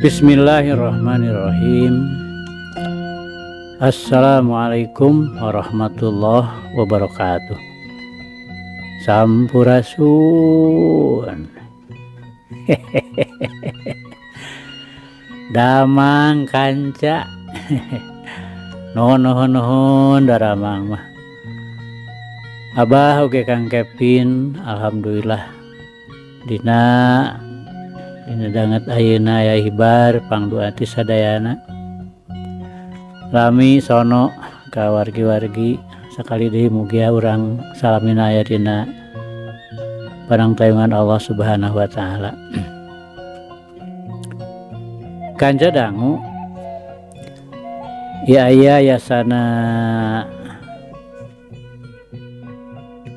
Bismillahirrahmanirrahim. Assalamualaikum warahmatullahi wabarakatuh. Sampurasun. Damang kanca. Nuhun daramang mah. Abah oge Kang Kevin, alhamdulillah dina danget ayeuna aya hibar pangduan ti sadayana. Lami sono ka wargi-wargi sakali deui mugia urang salamina aya dina panangtayungan Allah Subhanahu wa taala. Kanca dangu ya aya yasana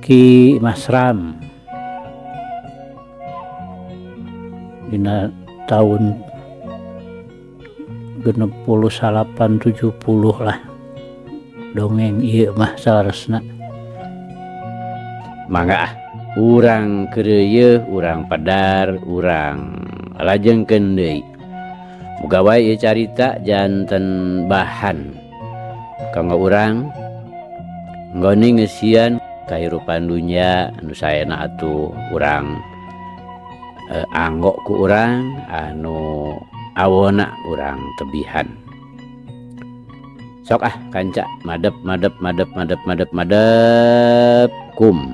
Ki Masram dina tahun 68-70 lah dongeng ieu mah salaresna. Mangga urang keureuy urang padar urang lajengkeun deui. Muga wae ieu carita janten bahan kanggo urang nggone ngeusian kahirupan dunya anu saena atuh urang anggo ku urang anu awona urang tebihan. Sok kanca madep kum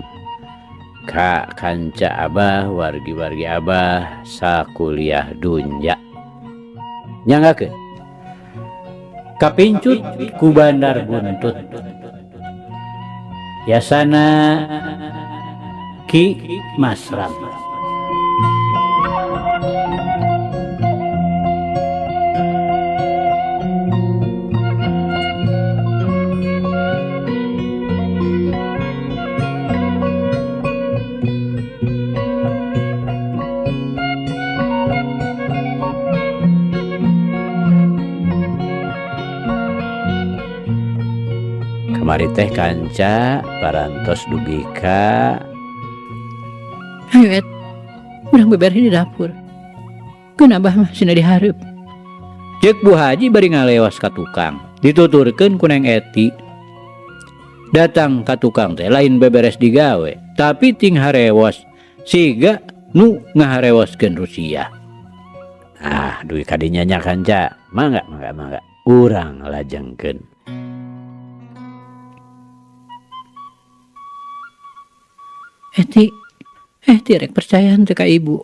ka kanca abah wargi-wargi abah sakuliah dunya. Nyanggakeun kapincut ku Bandar Buntut yasana Ki Masram. Kamari teh kanca parantos dugi ka ayo et urang beber di dapur keun abah mah cenah dihareup. Ceuk Bu Haji bari ngalewas ka tukang dituturkeun ku Neng Eti. Datang ka tukang teh lain beberes digawe tapi ting harewas siga nu ngaharewaskeun Rusia. Duit kadinya nya kanca mangga urang lajengkeun. Eti rek percayaan teh ka ibu.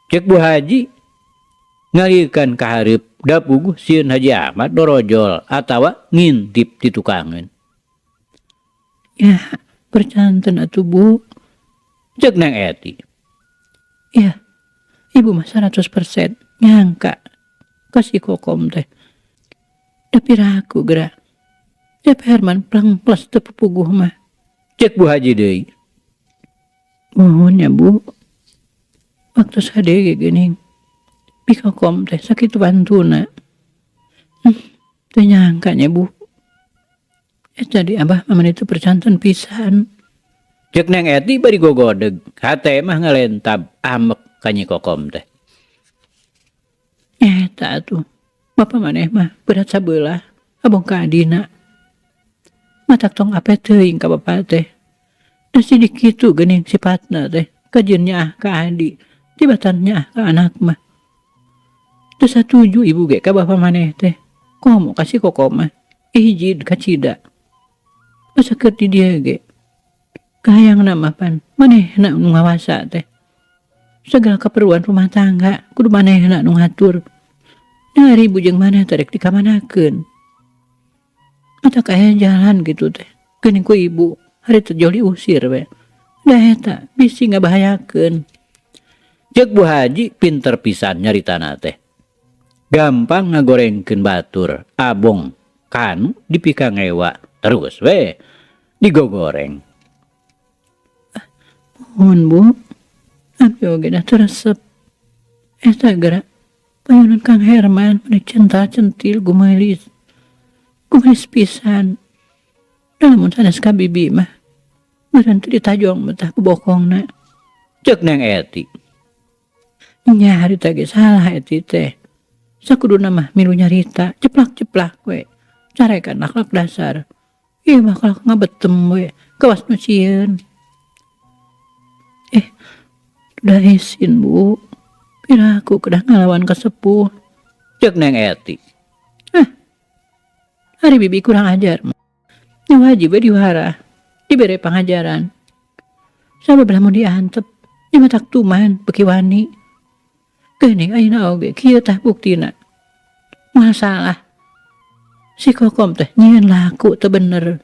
Cek Bu Haji ngalikeun ka hareup da puguh sieun Haji Ahmad dorojol atawa ngintip di tukangeun. Ya percanten atuh Bu. Cek Neng Eti. Ya ibu mah 100% nyangka kasih kokom teh. Tapi ragu geura. Jep Herman plangples teu puguh mah. Cek Bu Haji deui. Mohon ya Bu, waktu sadege geuning pikokom teh sakitu bantuna. Teu nyangkanya Bu. Jadi abah mah itu percanten pisan. Cek Neng Eti bari gogodeg, hate mah ngalentab amek ka Nyi Kokom teh. Eta atuh, bapa maneh mah berat sabelah, abong ka adina. Matak tong ape teuing ka bapa teh. Da sidik kitu geuning sifatna teh, kajeun nyaah ka adi, tibatan nyaah ka anak mah. Teu satuju ibu ge ka bapa maneh teh, komo kasih kokom mah, ijid ka cida. Pasakeut di dieu ge. Kahayangna mah pan, manehna nu ngawasa teh. Segala keperluan rumah tangga kudu manehna nu ngatur. Dari bujeng maneh teh rek dikamanakeun. Matak aya jalan gitu teh, geuning ku ibu. Hari terjoli usir we. Da eta bisi ngabahayakeun. Cek Bu Haji pinter pisan nyaritana teh. Gampang ngagorengkeun batur, abong kan dipika ngewa terus we digogoreng. Mohon Bu, abi oge dah teresep. Eta geura payunan Kang Herman meni cental-centil gumelis. Gumelis pisan. Namun sanes ka bibi mah meureun teu ditajong betah ku bokongna. Cek Neng Eti. Nya harita ge salah Eti teh. sakuduna mah milu nyarita ceplak-ceplak we carekan akhlak dasar ieu mah kalau ngabetem we kawas nu sieun. Udah isin Bu, piraku kedah ngalawan kasepuh. Cek Neng Eti. Hari bibi kurang ajar mah. Nya wajib we diwara dibere pangajaran. Sabebelah mau diantep nya matak tuman beki wani. Geuning ayeuna oge kieu tah buktina. Masalah si Kokom teh nyieun laku teu bener.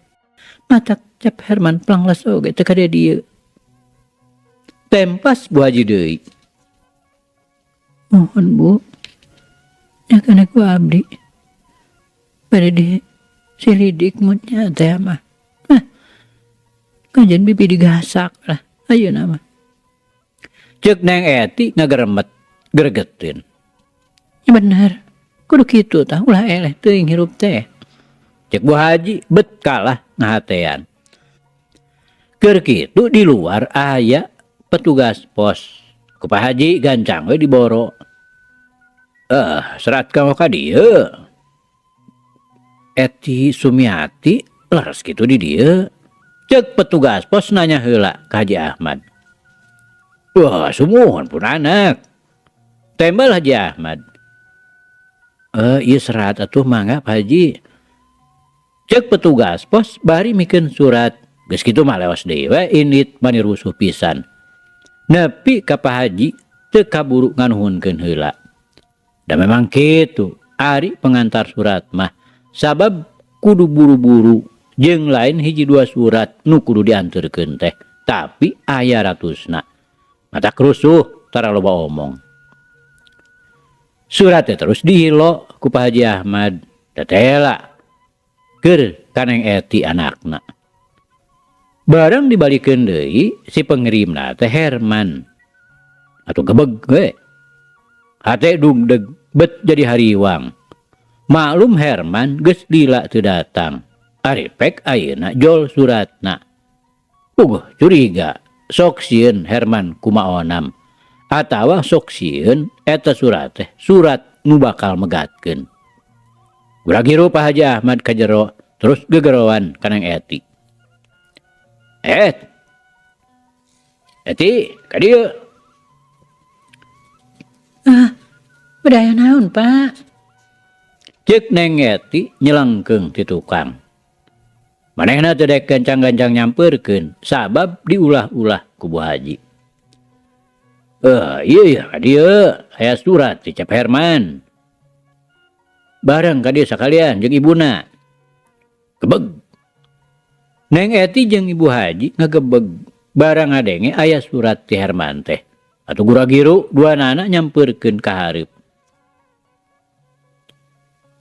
Matak Cap Herman pelangles oge teu kade dieu. Tempas Bu Haji deui. Mohon Bu, ya kana ku abdi. Pada di silidik mutnya teh mah. Kajian bibi digasak lah, ayeuna mah. Cek Neng Eti ngageremet gregetin. Ya bener, kudu kitu tah ulah eleh teuing hirup teh. Cek Bu Haji bet kalah ngahatean. Keur kitu di luar aya petugas pos. Ku Pak Haji gancang we diboro. Serat kamu ka dieu. Eti Sumiati leres kitu di dieu. Cek petugas pos nanya heula ka Haji Ahmad. Wah, sumuhun pun anak. Tembel Haji Ahmad. Ieu serat atuh mangga Pak Haji. Cek petugas pos bari mikeun surat. Geus kitu mah leos deui we indit bani rusuh pisan. Nepi ka Pak Haji teu kaburu nganuhunkeun heula. Da memang kitu, ari pengantar surat mah sabab kudu buru-buru jeung lain hiji dua surat nu kudu dianterkeun teh, tapi aya ratusna. Matak rusuh tara loba omong. Surat teh terus dihilo ku Pak Haji Ahmad, tetela keur ka Neng Eti anakna. Barang dibalikeun deui si pengirimna teh Herman. Atuh gebeg we. Hate dugdeg bet jadi hariwang. Maklum Herman geus lila teu datang. Ari pek ayeuna jol suratna. Curiga sok sieun Herman kumaonam. Atawa sok sieun eta surat teh surat nu bakal megatkeun. Ulah giru Pak Haji Ahmad ka jero terus gegerowan ka Neng Eti. Eti, ka dieu. Bedaya naon Pak? Cek Neng Eti nyelengkeung ti tukang. Manehna teu dek gancang-gancang nyampeurkeun sabab diulah-ulah ku Bu Haji. Ieu ka dieu aya surat ti Cap Herman. Bareng ka dieu sakalian jeung ibuna. Gebeg. Neng Eti jeung Ibu Haji ngagebeg barang ngadenge aya surat ti Herman teh. Atuh gura-giru duanana nyampeurkeun ka hareup.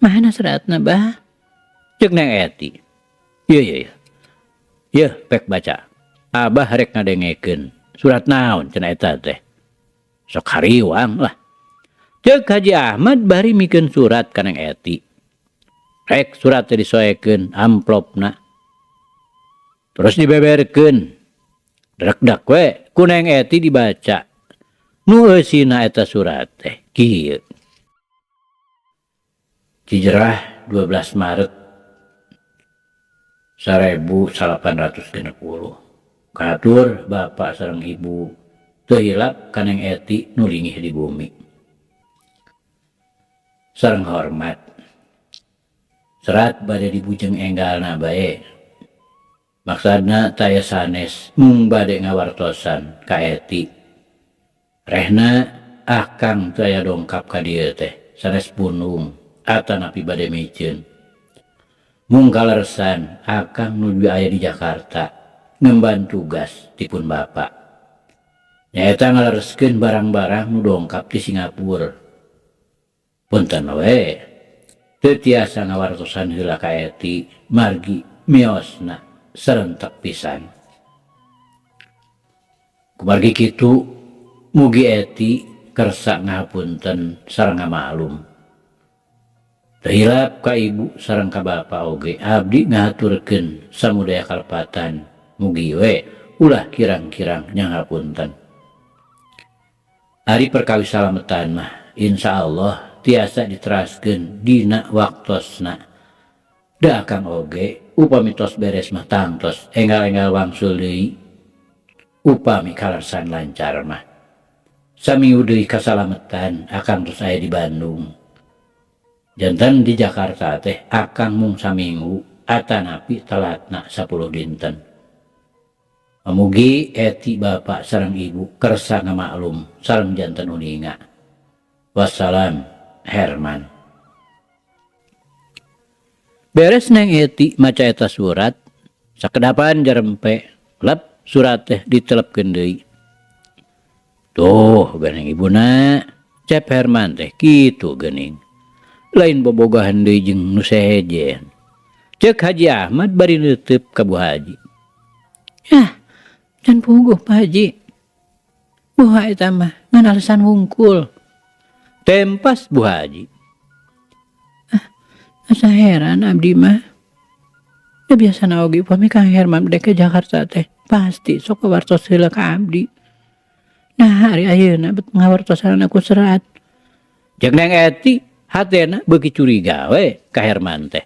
Mana suratna Bah? Cek Neng Eti. Ieu. Yeuh pek baca. Abah rek ngadengekeun. Surat naon cenah eta teh? Sok hariwang lah. Cek Haji Ahmad bari mikeun surat ka Neng Eti. Rek surat teh disoekeun amplopna. Terus dibeberkeun. Drekdak we ku Neng Eti dibaca. Nu eusina eta surat teh kieu. Cijerah 12 Maret 1860. Katur Bapak sareng Ibu teu hilap ka Neng Eti nu lingih di bumi. Sareng hormat. Serat bade dibujeng enggalna bae. Maksudna taya sanes mung bade ngawartosan ka Eti. Rehna akang teu aya dongkap ka dieu teh sanes punung atanapi bade miceun. Mung kaleresan akang nuju aya di Jakarta ngemban tugas tipun Bapak. Nyaeta ngalereskeun barang-barang nu dongkap di Singapura. Punten we teu tiasa ngawartosan heula ka Eti margi miosna serentak pisan. Kumargi kitu mugi Eti kersa ngahapunten sareng ngamaklum. Teu hilap ka Ibu sareng ka Bapak oge abdi ngahaturkeun samudaya kalpatan mugi we ulah kirang-kirang nyangapunten. Ari perkawis salametan mah insyaallah tiasa diteraskeun dina waktosna. Da akang oge upami tos beres mah tangtos enggal-enggal wangsul deui. Upami kalarsan lancar mah saminggu deui kasalametan akang tos aya di Bandung. Janten di Jakarta teh akang mung saminggu atanapi telatna 10 dinten. Mugi eti bapak sareng ibu kersa ngamaklum sareng janten uninga. Wassalam, Herman. Beres neng eti maca eta surat, sakedapan jarempe lep surat teh ditelepkeun deui. Tuh geuning ibuna, cep Herman teh kitu geuning. Lain bobogahan deui jeung nu sejen. Ceuk Haji Ahmad bari neuteup ka Bu Haji. Yah, can puguh Pak Haji. Buha eta mah ngan alasan wungkul. Tempas Bu Haji. Asa heran abdi mah. Da biasana oge upami Kang Herman dek ke Jakarta teh pasti sok kawartos heula ka abdi. Nah hari ayeuna bet ngawartosan aku serat. Jeung neng eti hatena beuki curiga we ka Herman teh.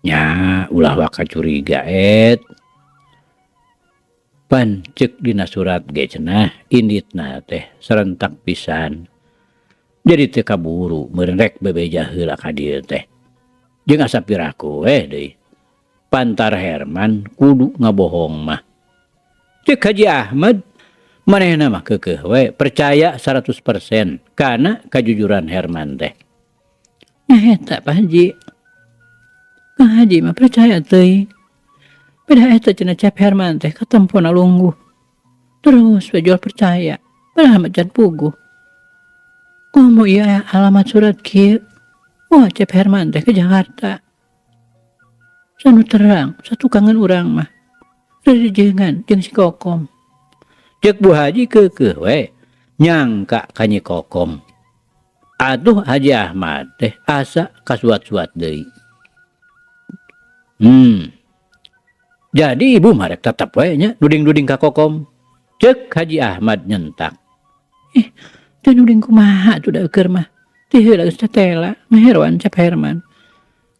Nya ulah waka curiga pan ceuk dina surat ge cenah inditna teh serentak pisan. Jadi teu kaburu meureun rek bebeja heula ka dieu teh. Jeung asa piraku deui. Pantar Herman kudu ngabohong mah. Ceuk Haji Ahmad manehna mah keukeuh we percaya 100% kana kajujuran Herman teh. Nah eta Pak Haji. Kang Haji mah percaya teuing. Beda eta cenah cep Herman teh katempona lungguh. Terus we jual percaya. Padahal mah can puguh. Komo ieu alamat surat kieu. Wah cep Herman teh ke Jakarta. Sanu terang satukangan urang mah. Rejeungan jeung si Kokom. Ceuk Bu Haji keukeuh we nyangka ka Nyi Kokom. Atuh Haji Ahmad teh asa kasuat-suat deui. Jadi ibu marek tetep we nya duding-duding ka Kokom. Ceuk Haji Ahmad nyentak. Teu nuding kumaha tuh da keur mah. Teu heula geus tetela meheroan cep Herman.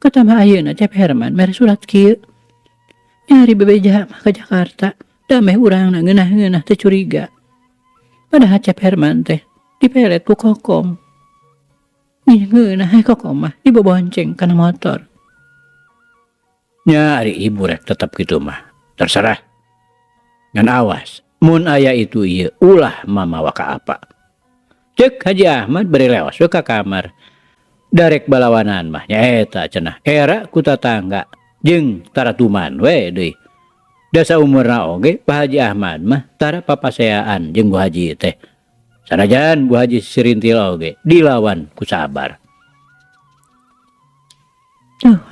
Katambah ayeuna cep Herman mere surat kieu. Nyari bebeja mah ka Jakarta. Da meh urangna ngeunah-ngeunah teu curiga. Padahal cep Herman teh dipelet ku Kokom. Ngeunah hae Kokom mah dibobonceng kana motor. Nya ari ibu rek tetep kitu mah. Terserah. Ngan awas, mun aya itu ieu ulah mamawa ka apa. Ceuk Haji Ahmad bari leos we ka kamar. Darek balawanan mah nya eta cenah era ku tatangga jeung taratuman we deui. Da saumurna oge Pak Haji Ahmad mah tara papaseaan jeung Bu Haji teh. Sanajan Bu Haji sirintil oge dilawan ku sabar.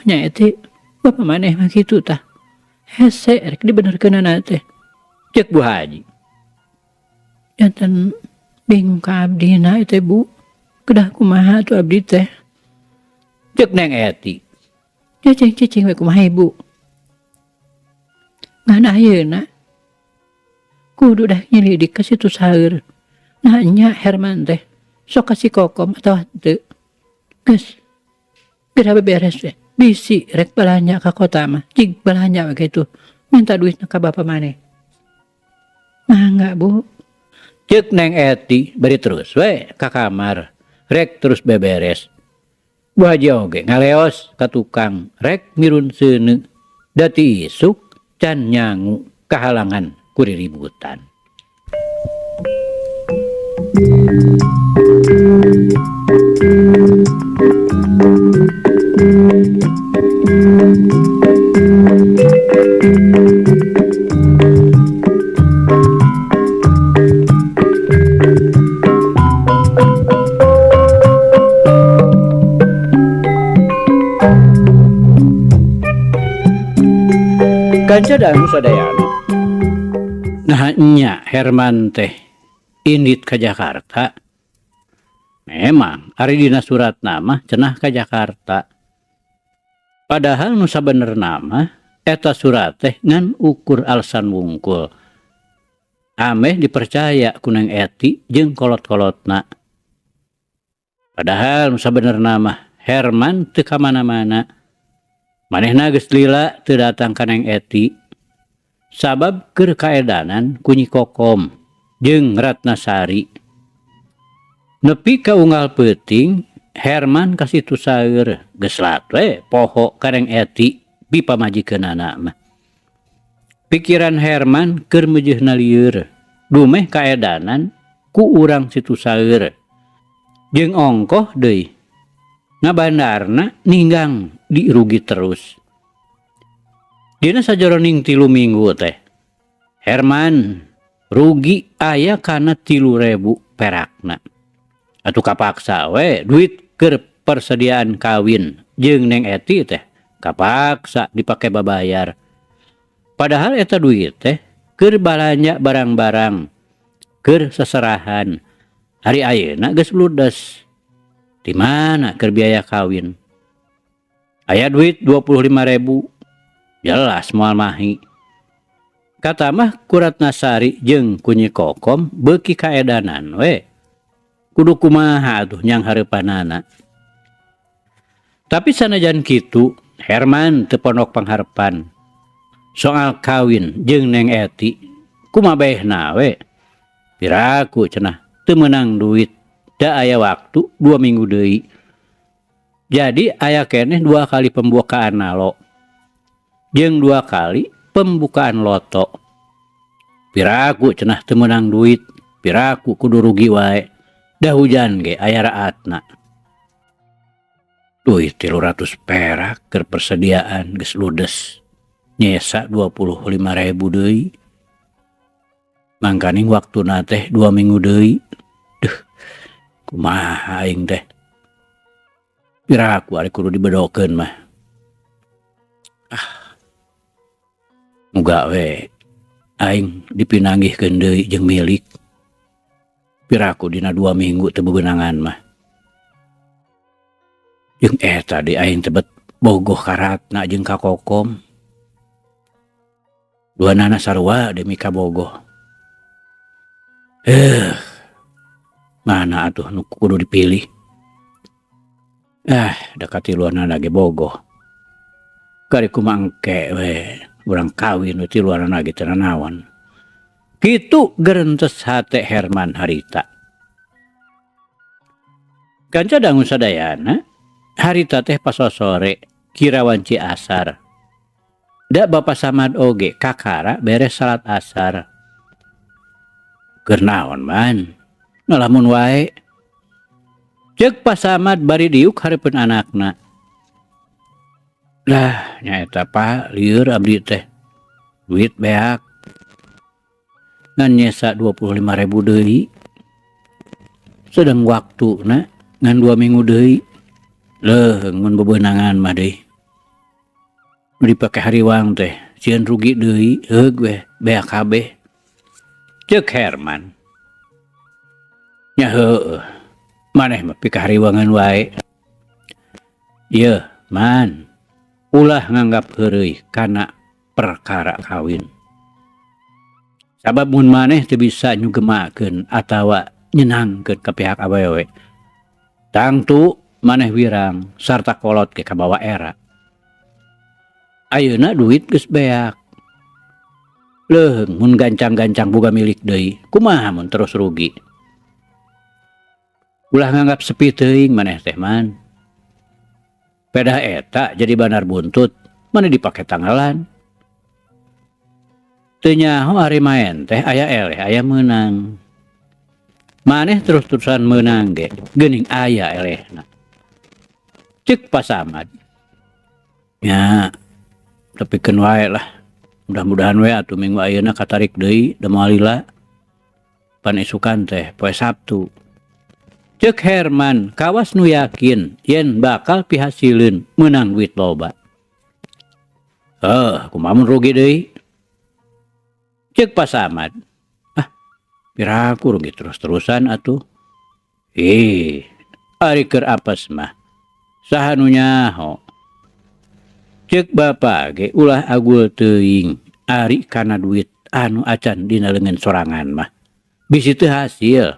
Nya eti bapa maneh mah kitu tah. Hese rek dibenerkeunana teh. Ceuk Bu Haji. Janten bingung ka abdina teh Bu. Kedah kumaha tuh abdi teh. Ceuk neng eti. Cicing we kumaha Ibu. Ngan ayeuna kudu dah nyelidik ka situ saeur. Nah nya Herman teh sok kasih Kokom atau teu. Geus. Geura beberes we. Bisi rek balanja ka kota mah. Jig balanja we kitu. Minta duitna ka bapa maneh. Mangga Bu. Ceuk neng eti bari terus we ka kamar. Rek terus beberes. Bu Haji oge ngaleos ka tukang rek mirun seuneu. Dati isuk can nyangu kahalangan ku riributan. Kanca dangu sadayana. Nah nya Herman teh indit ka Jakarta. Memang ari dina surat nama cenah ka Jakarta. Padahal nu sabenerna mah eta surat teh ngan ukur alsan wungkul. Ameh dipercaya ku Neng Eti jeung kolot-kolotna. Padahal sabenerna mah Herman teu ka mana-mana. Manehna geus lila teu datang ka Neng Eti. Sabab keur kaedanan ku Nyi Kokom jeung Ratnasari. Nepi ka unggal peuting, Herman kasitu saeur geus lat we poho ka Neng Eti pipamajikeunana mah. Pikiran Herman keur meujeuhna lieur, dumeh kaedanan ku urang situ saeur. Jeung ongkoh deui. Ngabandarna ninggang dirugi terus. Dina sajeroning 3 minggu teh, Herman rugi aya kana 3.000 perakna. Atuh kapaksa we duit keur persediaan kawin jeung Neng Eti teh kapaksa dipake babayar. Padahal eta duit teh keur balanja barang-barang, keur seserahan. Hari ayeuna geus ludes. Di mana keur biaya kawin? Aya duit 25.000. Jelas moal mahi. Kata mah ku Ratnasari jeung ku Nyi Kokom beuki kaedanan we. Kudu kumaha atuh nyang hareupanana. Tapi sanajan kitu, Herman teu pondok pangharepan. Soal kawin jeung Neng Eti, kumabehna we. Piraku cenah teu meunang duit, da aya waktu 2 minggu deui. Jadi aya keneh 2 kali pembukaan nalo. Jeung 2 kali pembukaan loto. Piraku cenah teu meunang duit, piraku kudu rugi wae. Da hujan ge aya raatna. Duit 300 perak keur persediaan geus ludes. Nyesa 25.000 deui. Mangkaning waktuna teh 2 minggu deui. Duh, kumaha aing teh. Piraku ari kudu dibedokeun mah. Muga we aing dipinanggihkeun deui jeung milik. Piraku dina 2 minggu teu bebeunangan mah. Jeung eta di aing tebet bogoh ka Ratna jeung ka Kokom. Duanana sarua demi ka bogoh. Mana atuh nu kudu dipilih? Da katiluanana ge bogoh. Kari kumangke we. Urang kawin ti luarana ge teu nanaon. Kitu gereuntes hate Herman harita. Kanca dangu sadayana, harita teh pasosore kira wanci asar. Da Bapak Samad oge kakara beres salat asar. Keur naon man? Ngalamun wae. Ceuk Pak Samad bari diuk hareupeun anakna. Lah nyaeta Pak lieur abdi teh. Duit beak. Ngan nyesa 25.000 deui. Sedang waktuna ngan 2 minggu deui. Leung mun bebeunangan mah deui. Nu dipake hariwang teh sieun rugi deui heug we beak kabeh. Ceuk Herman. Nya heueuh. Maneh mah pika hariwangan wae. Ieu man. Ulah nganggap heureuy kana perkara kawin. Sabab mun maneh teu bisa nyugemakeun atawa nyenangkeun ka pihak awewe. Tangtu maneh wirang sarta kolot ke kabawa era. Ayeuna duit geus beak. Leung mun gancang-gancang boga milik deui, kumaha mun terus rugi? Ulah nganggap sepi teuing maneh teh man. Pedah eta jadi banar buntut, maneh dipake tanggalan. Teu nyaho ari maen teh aya eleh aya meunang. Maneh terus-terusan meunang ge, geuning aya elehna. Ceuk Pak Samad. Nya, tepikeun wae lah. Mudah-mudahan we atuh minggu ayeuna katarik deui da moal lila. Pan esukan teh poe Sabtu. Ceuk Herman kawas nu yakin yen bakal pihasileun meunang duit loba. Kumaha mun rugi deui? Ceuk Pak Samad. Piraku rugi terus-terusan atuh. Ari keur apes mah. Saha nu nyaho? Ceuk bapa ge ulah agul teuing ari kana duit anu acan dina leungeun sorangan mah. Bisi teu hasil.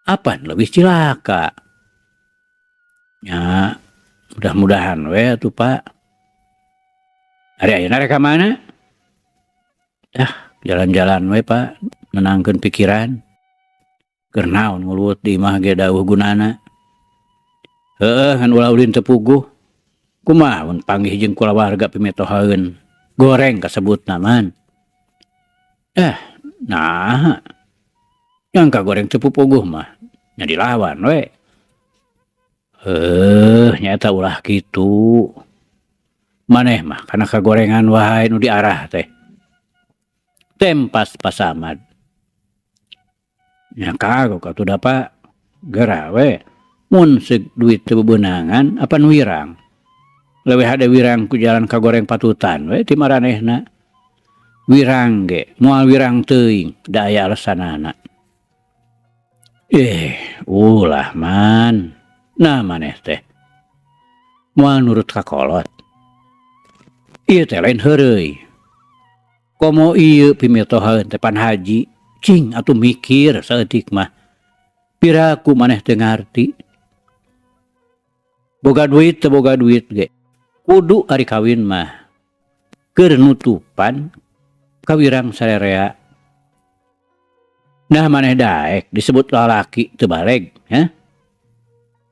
Apan lebih cilaka. Ya, mudah-mudahan we atuh Pak. Ari ayeuna rek ka mana? Jalan-jalan we Pak, nenangkeun pikiran. Keur naon nguluwut di imah ge dawuh gunana. Heueuh ngan ulah ulin teu puguh. Kumaha mun panggih jeung kulawarga pimetohaeun. Goreng kasebutna man. Nah. Yang goreng teu puguh mah nya dilawan we. Nyata ulah kitu. Maneh mah kana kagorengan wae nu diarah teh. Tempas pasamad. Nya kagok atuh da Pak. Geura we. Mun seuk duit teu bebeunangan apa nu wirang. Leuwih hade wirang ku jalan kagoreng patutan we ti maranehna. Wirang ge moal wirang teuing da aya alesanana. Ulah man. Nah maneh teh. Moal nurut kakolot. Ieu teh lain heureuy. Komo ieu pimetohaeun teh pan haji, cing atuh mikir saeutik mah. Piraku maneh teu ngarti. Boga duit teu boga duit ge. Kudu ari kawin mah keur nutupan kawirang sarerea. Nah maneh daek disebut lalaki teu baleg, ya.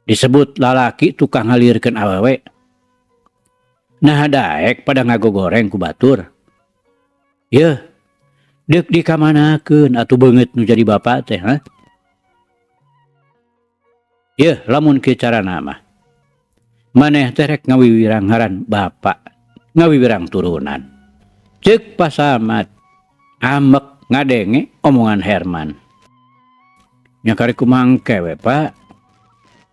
Disebut lalaki tukang ngalirkeun awewe. Nah daek pada ngagogoreng ku batur. Yeuh, deuk dikamanakeun atuh beungeut nu jadi bapa teh, ha? Yeuh, lamun kieu carana mah. Maneh teh rek ngawiwirang ngaran bapa, ngawiwirang turunan. Ceuk pasamat, amek ngadenge omongan Herman. Nya kari kumangke we Pak.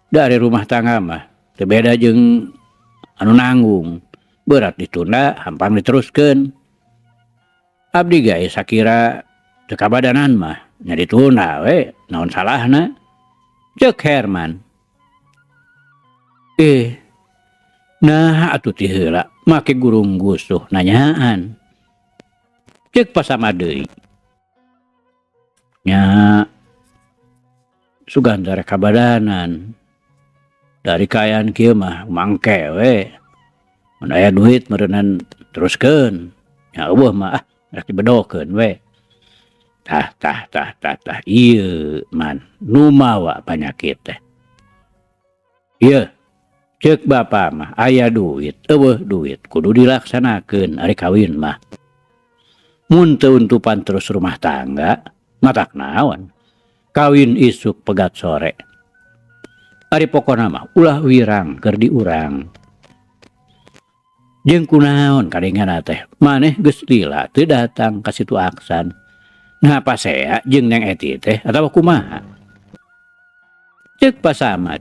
Dari rumah tangga mah teu beda jeung anu nanggung. Berat ditunda hampang diteruskeun. Abdi gawe sakira teu kabadanan mah nya ditunda we, naon salahna? Ceuk Herman. Nah atuh ti heula make gurung gusuh nanyaan. Ceuk pasama deui. Nya sugan rek kabadanan. Dari kaayaan kieu mah mangke we. Mun aya duit meureunnan teruskeun. Nya eueuh mah rek dibedokeun we. Tah ieu man nu mawa panyakit teh. Ieu ceuk bapa mah aya duit, eueuh duit kudu dilaksanakeun ari kawin mah. Mun teu untupan terus rumah tangga, matak naon? Kawin isuk pegat sore. Ari pokona mah ulah wirang keur diurang. Jeung kunaon kadengana teh maneh geus lila teu datang ka situ Aksan. Nah pasea jeung Neng Eti teh atawa kumaha? Ceuk pasamad.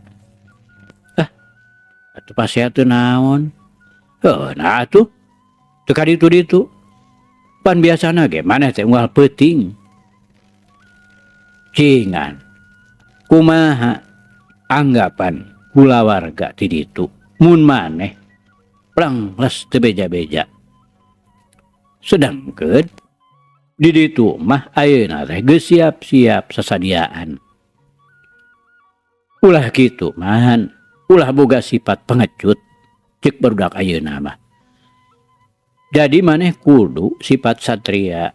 Atuh pasea teu naon. Nah atuh teu ka ditu-ditu. Pan biasana ge maneh teh unggal peuting. Cingan. Kumaha anggapan kulawarga ti ditu? Mun maneh plengles teu beja-beja. Sedangkeun di ditu mah ayeuna teh geus siap-siap sasadiaan. Ulah kitu man. Ulah boga sifat pengecut ceuk barudak ayeuna mah. Jadi maneh kudu sifat satria.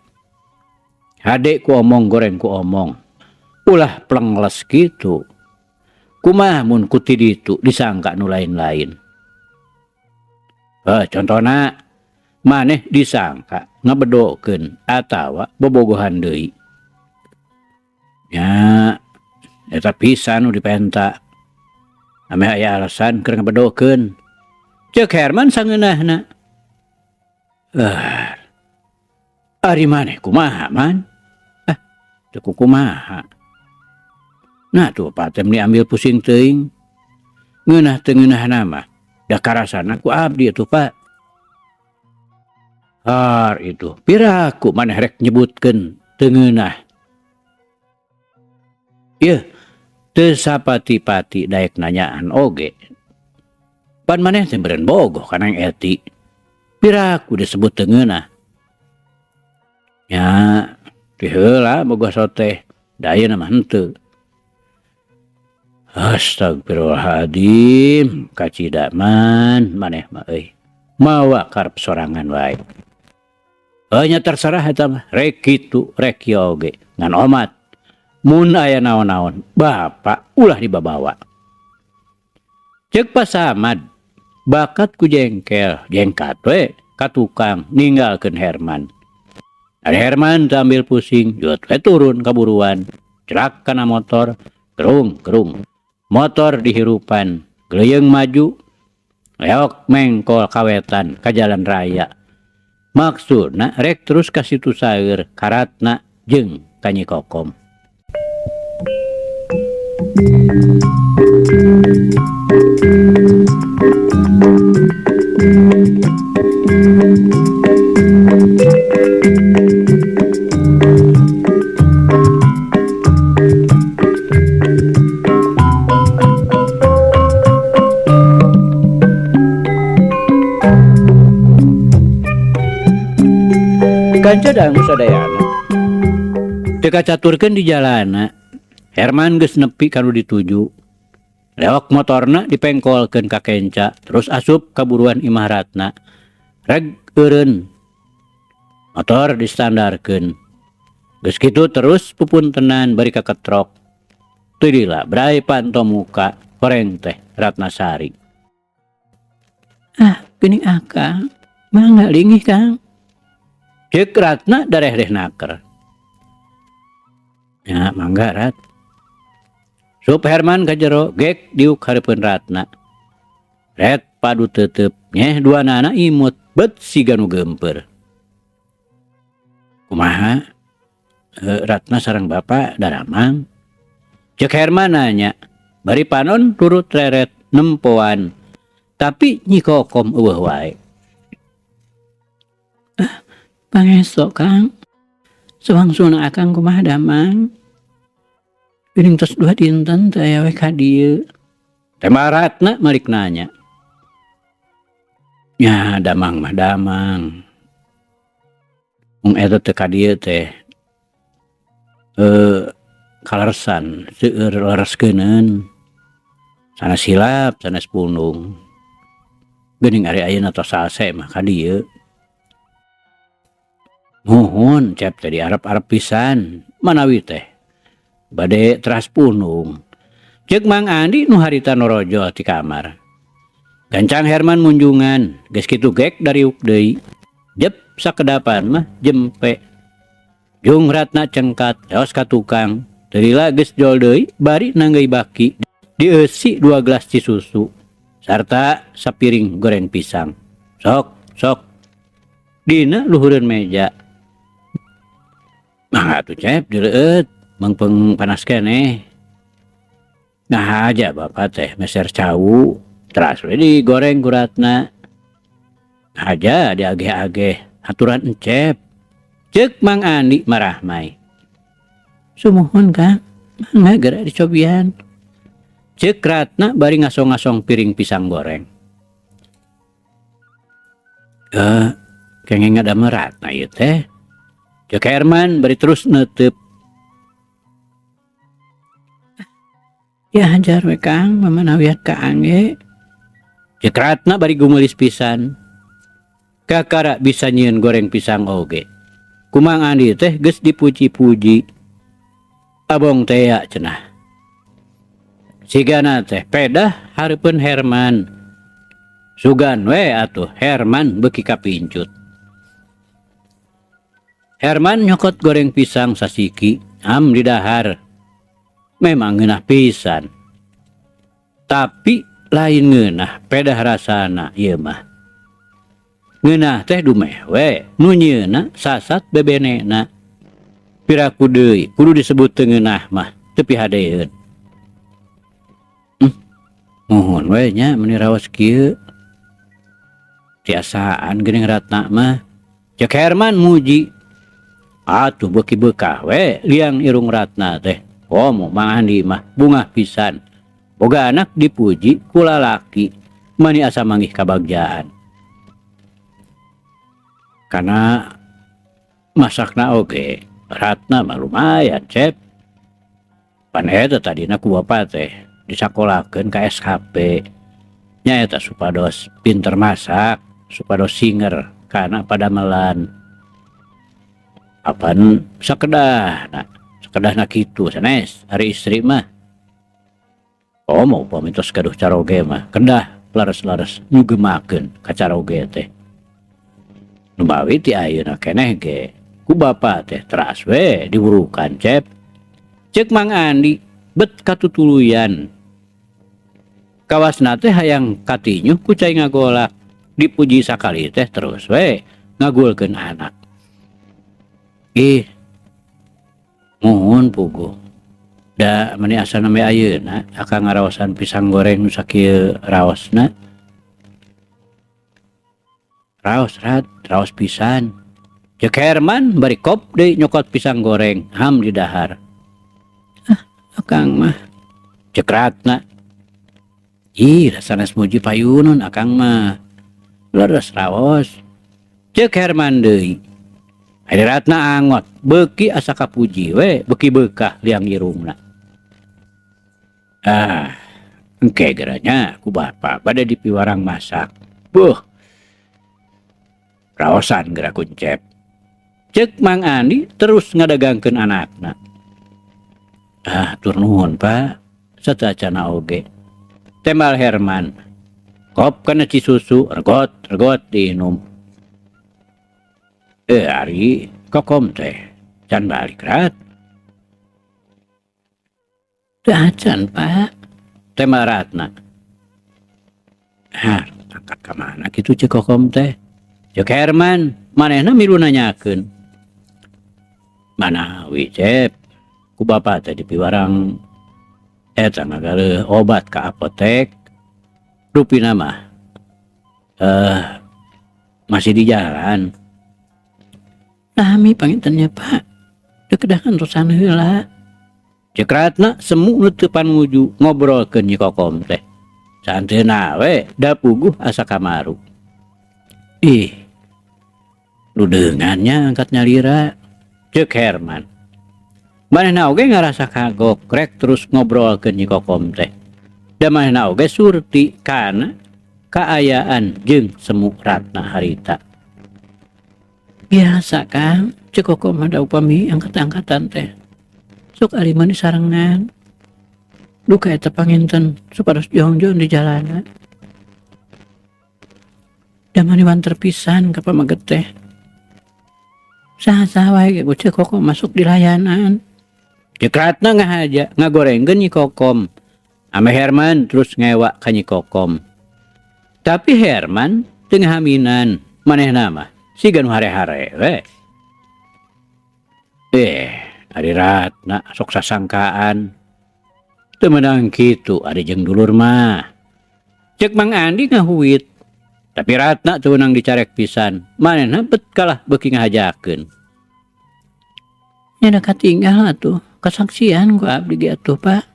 Hade ku omong goreng ku omong. Ulah plengles kitu. Kumaha mun ku ti ditu disangka nu lain-lain. Contona maneh disangka ngabedokeun atawa bobogohan deui. Nya eta pisan nu dipenta. Ame aya alasan keur ngabedokeun. Ceuk Herman sangeunahna. Ari maneh kumaha man? Teu kumaha. Nah tuh Pak tem diambil pusing teuing. Ngeunah teu ngeunahna mah da karasana ku abdi atuh Pak. Har itu piraku maneh rek nyebutkeun teu ngeunah. Ieu teu sapati-pati daek nanyaan oge. Pan maneh teh beureun bogoh ka Neng Eti. Piraku disebut teu ngeunah. Nya ti heula boga soteh, da ayeuna mah henteu. Astagfirullahaladzim, kacidaman maneh mah euy. Mawa karep sorangan wae. Nya terserah eta mah, rek kitu, rek kieu oge. Ngan omat. Mun aya naon-naon, bapak ulah dibabawa. Ceuk Pasamad, bakat ku jengkat we ka tukang ninggalkeun Herman. Ada Herman sambil pusing, jut we turun kaburuan, cerak kana motor, kerung. Motor dihirupan, geleyeung maju, leok mengkol kawetan ka jalan raya. Maksudna rek terus ka situ saeur karatna jeung ka Nyi Kokom. Kanca dangu sadayana teu kacaturkeun di jalana. Herman geus nepi kanu dituju. Lewak motorna dipengkolkeun ka kenca, terus asup kaburuan imah Ratna. Reg eureun. Motor distandarkeun. Geus kitu terus pupuntenan bari kaketrok. Teu dila bray panto muka koreng teh Ratnasari. Geuning akang, mangga linggih Kang. Ceuk Ratna darehdeh naker. Ya mangga Rat. Sup Herman ka jero gek diuk hareupeun Ratna. Ret padu teuteup nyeh duanana imut bet siga nu gempeur. Kumaha? Ratna sareng bapa daramang. Ceuk Herman nanya, bari panon turut reret nempoan. Tapi Nyi Kokom eueuh wae. Pangesto Kang, sawangsuna akang kumaha damang. Geuning tos 2 dinten teu aya we ka dieu. Tema Ratna malik nanya. Ya damang mah damang. Mung eta teu ka dieu teh kalersan seueur lereskeuneun. Sanes hilap, sanes pundung. Geuning ari ayeuna tos salse mah ka dieu. Nuhun cep tadi arep-arep pisan manawi teh bade teras punung. Ceuk Mang Andi nu harita norojo ti kamar. Gancang Herman munjungan, geus kitu gek dariuk deui. Jep sakedapan mah jempe. Jung Ratna cengkat eos ka tukang. Teu lila geus jol deui bari nanggeuy baki. Dieusi 2 gelas ci susu sarta sapiring goreng pisang. Sok. Dina luhureun meja. Nah atuh cep direueut mengpeng panas keneh. Nah aja bapak teh meser cawu teras we digoreng ku Ratna. Aja diageh-ageh aturan encep. Ceuk Mang Andi marah mai. Sumuhun Kang, mangga geura dicobian. Ceuk Ratna bari ngasong-ngasong piring pisang goreng. Kenging ngadamel Ratna ieu teh. Ceuk Herman bari terus neuteub. Ya hajar we Kang, mamanawian ka angge. Ceuk Ratna bari gumulis pisan. Kakara bisa nyieun goreng pisang oge. Ku Mang Andi teh geus dipuji-puji. Abong teh ya cenah. Sigana teh pedah hareupeun Herman. Sugan we atuh Herman beuki kapincut. Herman nyokot goreng pisang sasiki, am di dahar. Memang ngeunah pisan. Tapi lain ngeunah pedah rasana ieu mah. Ngeunah teh dumeh we, nu nyieunna sasat bebenena. Piraku deui kudu disebut teu ngeunah mah, teu pihadeun. Muhun we nya meni raos kieu. Tiasaan geuning Ratna mah. Ceuk Herman muji. Atuh beuki beukah we liang irung Ratna teh. Komo Mang Andi mah bungah pisan. Boga anak dipuji ku lalaki, mani asa manggih kabagjaan. Kana masakna oge Ratna mah lumayan cep. Pan eta tadina ku bapa teh disakolakeun ka SKP nyaeta supados pinter masak, supados singer kana padamelan. Apan sakedahna kitu sanes hari istri mah. Oh mau pamitos kaduh caroge mah kedah lares-lares nyugemakeun ka caroge teh. Nu bawi ti ayeuna keneh ge ku bapa teh teras we diburukan cep. Cek Mang Andi bet katutuluyan. Kawasna teh hayang katinyuh ku cai ngagolak. Dipuji sakali teh terus we ngagulkeun anak. Ih, muhun puguh. Da meni asana me ayeuna akang ngaraosan pisang goreng nu sakieu raosna. Raos pisan. Cek Herman bari kop deui nyokot pisang goreng ham di dahar. Akang mah Cek Ratna. Ih, sanes muji payunon akang mah. Leres raos. Cek Herman deui. Ari Ratna angot, beuki asa kapuji we, beuki beukah liang irungna. Engke geranya ku bapa bade dipiwarang masak. Buh. Raosan geura kuncep. Cek Mang Andi terus ngadagangkeun anakna. Tur nuhun Pak, satacana oge. Tembal Herman. Kop kana cisusu, regot diinum. Ari kokom teh can balik Rat. teu acan Pak. Tembal Ratna. Angkat ka mana kitu cek kokom teh? Cek Herman, manehna milu nanyakeun. Manawi cep, ku bapa teh dipiwarang eta ngagaleun obat ka apotek. Rupina mah masih di jalan. Nami pangintennya Pak. Dekedahan terusan heula. Cek Ratna semu nutupan nguju ngobrolkeun Nyi Kokom teh. Santeuna we da puguh asa kamaru. Ih, ludeungannya angkat nyalira. Cek Herman. Manehna oge ngarasa kagok rek terus ngobrolkeun Nyi Kokom teh. Da manehna oge surti kana kaayaan jeung semu Ratna harita. Biasa Kang, cek kokom ada upami angkat-angkatan teh. Sok ari mah disarengan. Duka eta panginten supados jong-jong di jalanan. Da maniwan terpisan ka pamaget teh. Saha-saha wae ge cek kokom masuk di layanan. Cek Ratna ngahaja ngagorengkeun Nyi Kokom. Ame Herman terus ngewa ka Nyi Kokom. Tapi Herman teu ngahaminan, manehna mah siga nu hare-hare we. Ari Ratna sok sasangkaan. Teu meunang kitu ari jeung dulur mah. Cek Mang Andi ngahuit. Tapi Ratna teu meunang dicarek pisan. Manehna bet kalah beuki ngahajakeun. Nya da katinggal atuh kasaksian ku abdi ge atuh Pak.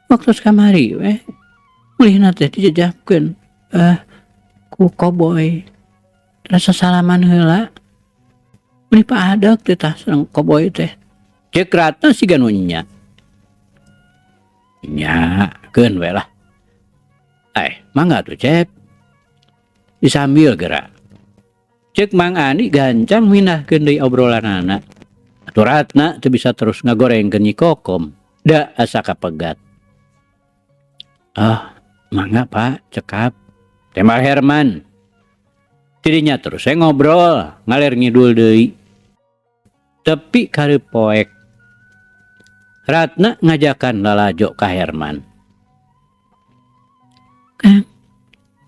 Waktu kamari we. Mulihna teh dijejapkeun ku koboy. Rasa salaman heula. Meni paadeg teh tah sareng koboy teh. Cek Ratna siga nu nya. Nyakeun we lah. Mangga tuh Cep. Disambil geura. Cek Mang Andi gancang mindahkeun deui obrolanana. Atuh Ratna teu bisa terus ngagorengkeun Nyi Kokom. Da asa kapegat. Mangga Pak, cekap. Tembal Herman. Tidinya terus saya ngobrol, ngalir ngidul deui. Tapi kareu poek. Ratna ngajakan lalajo ka Herman. Kang,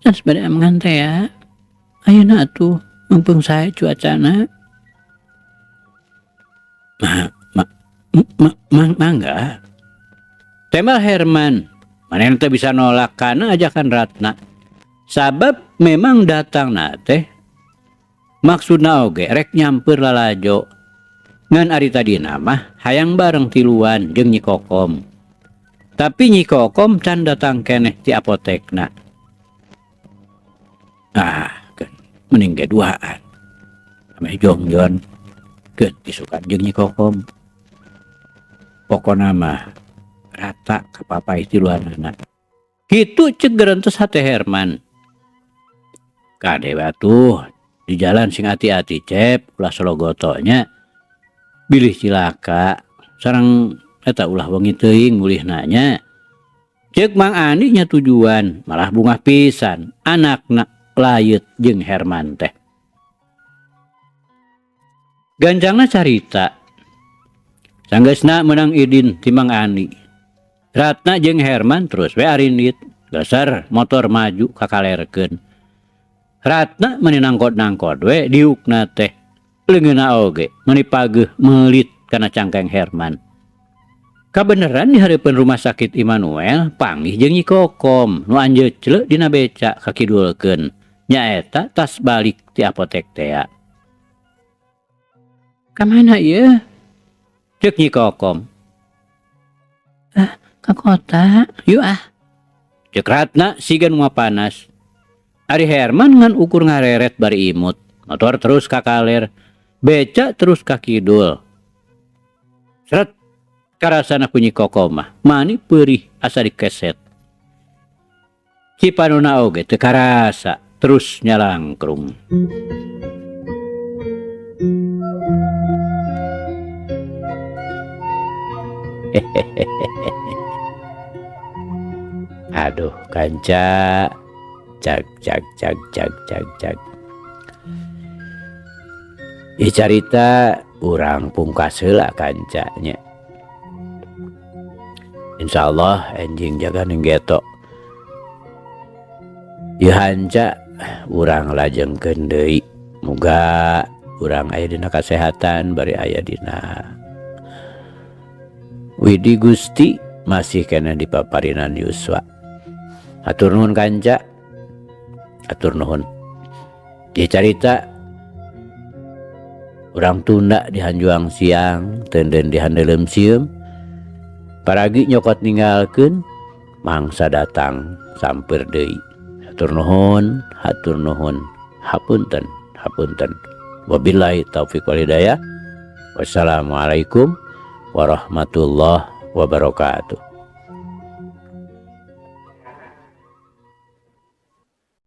can sabade amangan teh ya. Ayeuna atuh mumpung sae cuacana. Mangga. Tembal Herman. Manehna teu bisa nolak kana ajakan Ratna. Sabab memang datangna teh maksudna oge rek nyamper lalajo. Ngan ari tadina mah hayang bareng tiluan jeung Nyi Kokom. Tapi Nyi Kokom can datang keneh ti apotekna. Mending ge duaan. Ame jongjon geun isukan jeung Nyi Kokom. Pokona mah rata kapapai ti luarna. Kitu ceuk gerentos hate Herman. Kade batuh di jalan sing hati-hati cep ulah sologotonya bilih cilaka sareng eta ulah wengi teuing mulih nanya. Ceuk Mang Ani nya tujuan malah bungah pisan anakna layeut jeung Herman teh. Ganjangna carita sanggeusna menang idin ti Mang Ani. Ratna jeung Herman terus we arindit gasar motor maju kakalerkeun. Ratna meuni nangkod-nangkod we diukna teh leungeunna oge meuni pageuh meulit kana cangkeng Herman. Kabeneran di hareupeun rumah sakit Immanuel panggih jeung Nyi Kokom nu anjeujleuk dina beca kakidulkeun nyaeta tas balik ti apotek teh. Kamana ieu? Ceuk Nyi Kokom. Ka kota. Yuk Ceuk Ratna sigan mua panas. Ari Herman ngan ukur ngareret bari imut. Motor terus kakaler, beca terus kakidul. Seret karasana ku Nyi Kokom mah mani peurih asa dikeset. Cipanuna oge teu karasa terus nyalangkrung. Aduh kanca cak. Ieu carita urang pungkas heula kancanya. Insyaallah enjing jaga ninggeto. Ieu hanca urang lajengkeun deui. Muga urang aya dina kasehatan bari aya dina Widi Gusti masih kena dipaparinan yuswa. Atur nuhun kanca. Atur nuhun. Ieu carita urang tunda di hanjuang siang teunden di handeulem sieum. Paragi nyokot ninggalkeun mangsa datang samper deui. Hatur nuhun, hatur nuhun. Hapunten, hapunten. Wabillahi taufiq wal hidayah. Wassalamualaikum warahmatullahi wabarakatuh.